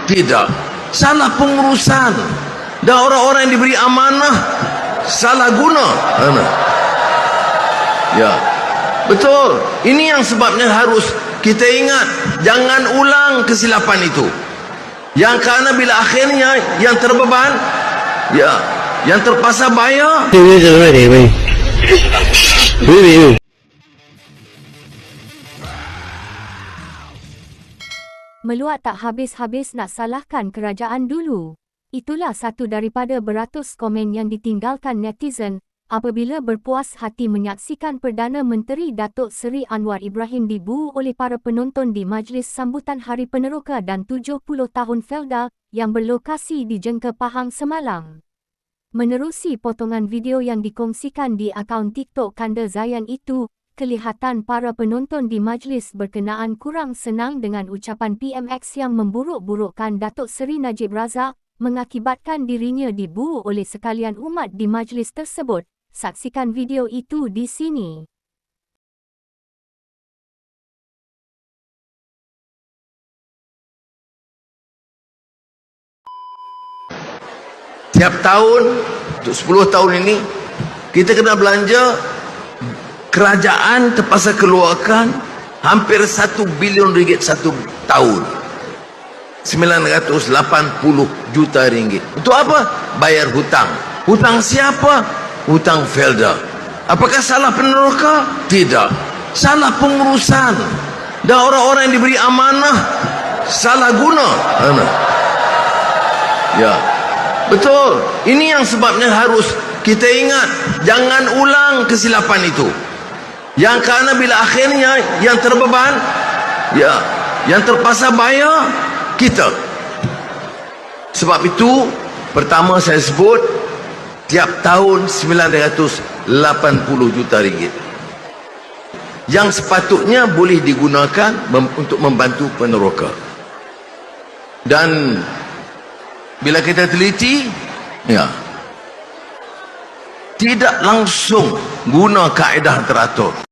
Tidak. Salah pengurusan. Dan orang-orang yang diberi amanah salah guna. Ya, betul. Ini yang sebabnya harus kita ingat, jangan ulang kesilapan itu. Yang kerana bila akhirnya yang terbeban, ya, yang terpaksa bayar. Meluat tak habis-habis nak salahkan kerajaan dulu. Itulah satu daripada beratus komen yang ditinggalkan netizen apabila berpuas hati menyaksikan Perdana Menteri Datuk Seri Anwar Ibrahim dibu oleh para penonton di Majlis Sambutan Hari Peneroka dan 70 tahun Felda yang berlokasi di Jengka Pahang semalam. Menerusi potongan video yang dikongsikan di akaun TikTok Kanda Zayan itu, kelihatan para penonton di majlis berkenaan kurang senang dengan ucapan PMX yang memburuk-burukkan Datuk Seri Najib Razak, mengakibatkan dirinya dibu oleh sekalian umat di majlis tersebut. Saksikan video itu di sini. Tiap tahun, untuk 10 tahun ini, kita kena belanja, kerajaan terpaksa keluarkan hampir 1 bilion ringgit satu tahun. 980 juta ringgit. Untuk apa? Bayar hutang. Hutang siapa? Hutang Felda. Apakah salah peneroka? Tidak. Salah pengurusan. Dan orang-orang yang diberi amanah salah guna. Ya, betul. Ini yang sebabnya harus kita ingat, jangan ulang kesilapan itu. Yang kerana bila akhirnya yang terbeban, ya, yang terpaksa bayar kita. Sebab itu, pertama saya sebut, tiap tahun 980 juta ringgit yang sepatutnya boleh digunakan untuk membantu peneroka. Dan bila kita teliti, ya, tidak langsung guna kaedah teratur.